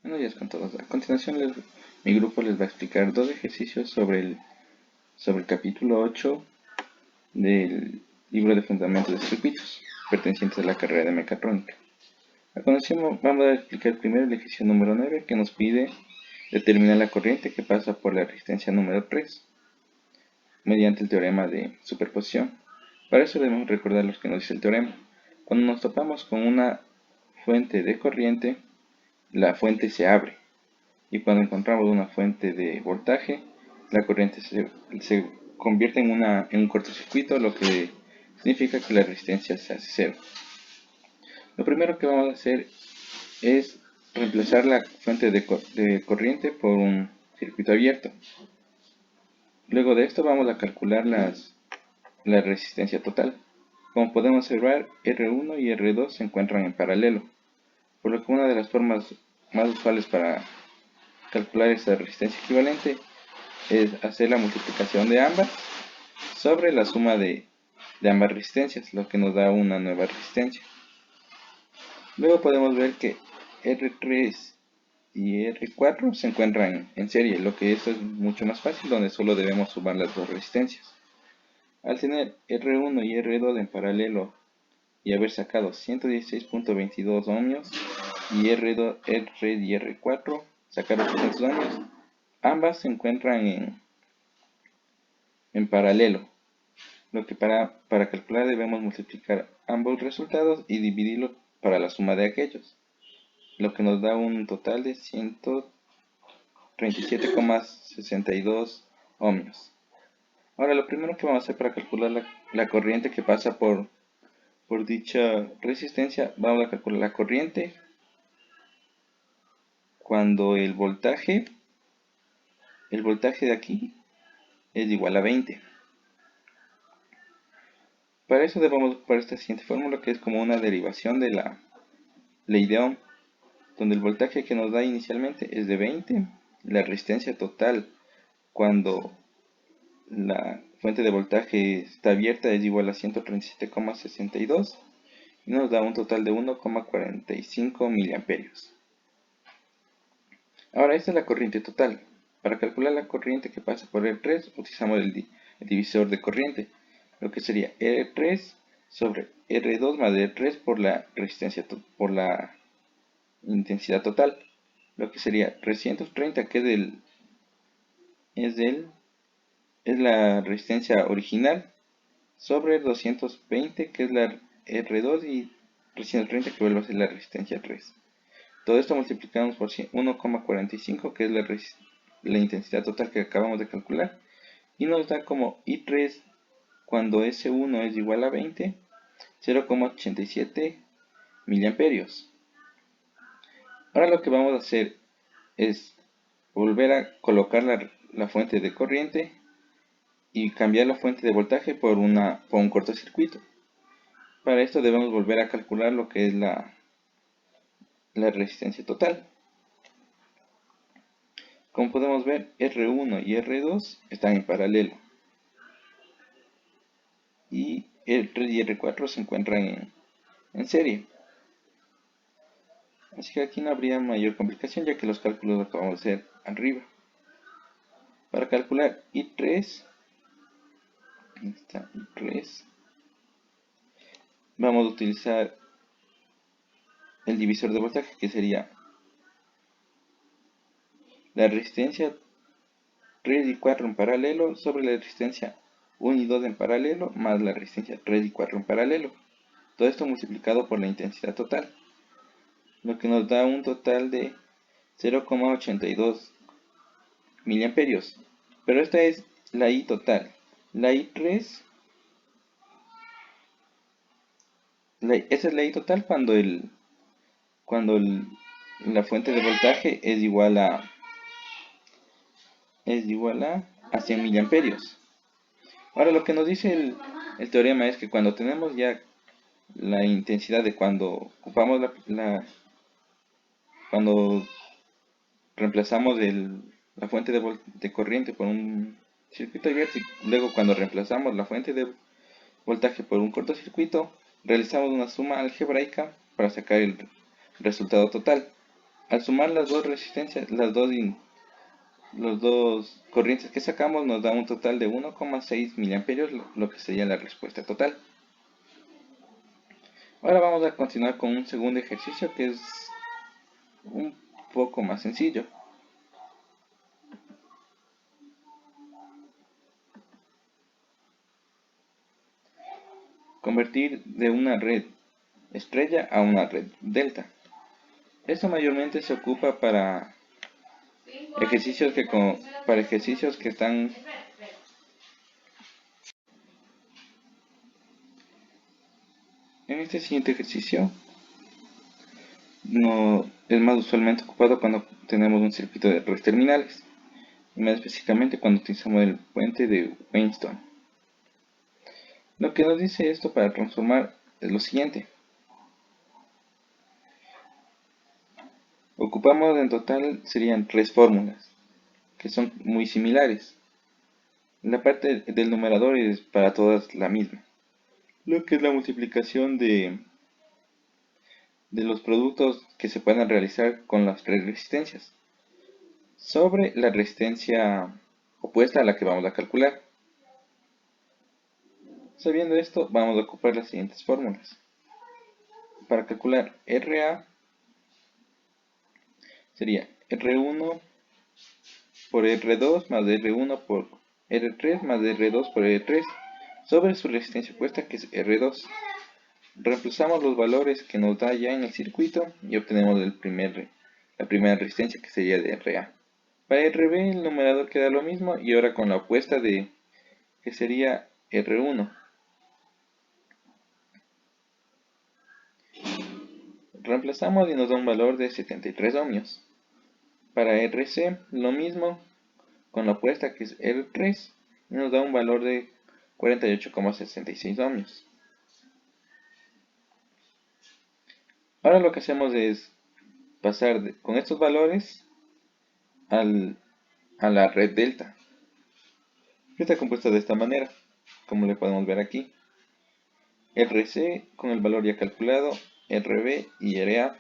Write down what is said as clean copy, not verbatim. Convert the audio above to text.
Buenos días con todos. A continuación, mi grupo les va a explicar dos ejercicios sobre el capítulo 8 del libro de Fundamentos de Circuitos, pertenecientes a la carrera de Mecatrónica. A continuación, vamos a explicar primero el ejercicio número 9, que nos pide determinar la corriente que pasa por la resistencia número 3, mediante el teorema de superposición. Para eso debemos recordar lo que nos dice el teorema. Cuando nos topamos con una fuente de corriente, la fuente se abre. Y cuando encontramos una fuente de voltaje, la corriente se convierte en un cortocircuito, lo que significa que la resistencia se hace cero. Lo primero que vamos a hacer es reemplazar la fuente de corriente por un circuito abierto. Luego de esto vamos a calcular la resistencia total. Como podemos observar, R1 y R2 se encuentran en paralelo, por lo que una de las formas más usuales para calcular esta resistencia equivalente es hacer la multiplicación de ambas sobre la suma de ambas resistencias, lo que nos da una nueva resistencia. Luego podemos ver que R3 y R4 se encuentran en serie, lo que esto es mucho más fácil, donde solo debemos sumar las dos resistencias. Al tener R1 y R2 en paralelo y haber sacado 116.22 ohmios y R2, R3 y R4 sacar 800 ohmios, ambas se encuentran en paralelo, lo que para calcular debemos multiplicar ambos resultados y dividirlo para la suma de aquellos, lo que nos da un total de 137,62 ohmios. Ahora lo primero que vamos a hacer para calcular la corriente que pasa por dicha resistencia, vamos a calcular la corriente cuando el voltaje de aquí es igual a 20. Para eso debemos ocupar esta siguiente fórmula, que es como una derivación de la ley de Ohm, donde el voltaje que nos da inicialmente es de 20, la resistencia total cuando la fuente de voltaje está abierta es igual a 137,62 y nos da un total de 1,45 miliamperios. Ahora esta es la corriente total. Para calcular la corriente que pasa por R3 utilizamos el divisor de corriente, lo que sería R3 sobre R2 más R3 por la resistencia por la intensidad total, lo que sería 330, que es la resistencia original, sobre 220, que es la R2, y 330, que vuelve a ser la resistencia 3. Todo esto multiplicamos por 1,45, que es la intensidad total que acabamos de calcular, y nos da como I3 cuando S1 es igual a 20, 0,87 miliamperios. Ahora lo que vamos a hacer es volver a colocar la fuente de corriente y cambiar la fuente de voltaje por un cortocircuito. Para esto debemos volver a calcular lo que es la resistencia total. Como podemos ver, R1 y R2 están en paralelo y R3 y R4 se encuentran en serie. Así que aquí no habría mayor complicación, ya que los cálculos los acabamos de hacer arriba. Para calcular I3, vamos a utilizar el divisor de voltaje, que sería la resistencia 3 y 4 en paralelo sobre la resistencia 1 y 2 en paralelo más la resistencia 3 y 4 en paralelo. Todo esto multiplicado por la intensidad total, lo que nos da un total de 0,82 miliamperios. Pero esta es la I total. La I3, esa es la I total cuando la fuente de voltaje es igual a 100 miliamperios. Ahora lo que nos dice el teorema es que cuando tenemos ya la intensidad de cuando ocupamos cuando reemplazamos la fuente de corriente por un circuito abierto, y luego cuando reemplazamos la fuente de voltaje por un cortocircuito, realizamos una suma algebraica para sacar el resultado total. Al sumar las dos resistencias, los dos corrientes que sacamos nos da un total de 1,6 miliamperios, lo que sería la respuesta total. Ahora vamos a continuar con un segundo ejercicio que es un poco más sencillo. Convertir de una red estrella a una red delta. Esto mayormente se ocupa para ejercicios que están en este siguiente ejercicio. No es más usualmente ocupado cuando tenemos un circuito de redes terminales, y más específicamente cuando utilizamos el puente de Wheatstone. Lo que nos dice esto para transformar es lo siguiente. Ocupamos en total serían tres fórmulas, que son muy similares. La parte del numerador es para todas la misma. Lo que es la multiplicación de los productos que se puedan realizar con las tres resistencias sobre la resistencia opuesta a la que vamos a calcular. Sabiendo esto, vamos a ocupar las siguientes fórmulas. Para calcular RA sería R1 por R2 más R1 por R3 más R2 por R3 sobre su resistencia opuesta, que es R2. Reemplazamos los valores que nos da ya en el circuito y obtenemos la primera resistencia, que sería de RA. Para RB el numerador queda lo mismo y ahora con la opuesta que sería R1. Reemplazamos y nos da un valor de 73 ohmios. Para RC lo mismo con la opuesta, que es R3, y nos da un valor de 48,66 ohmios. Ahora lo que hacemos es pasar con estos valores a la red delta, que está compuesta de esta manera, como le podemos ver aquí. RC con el valor ya calculado, RB y RA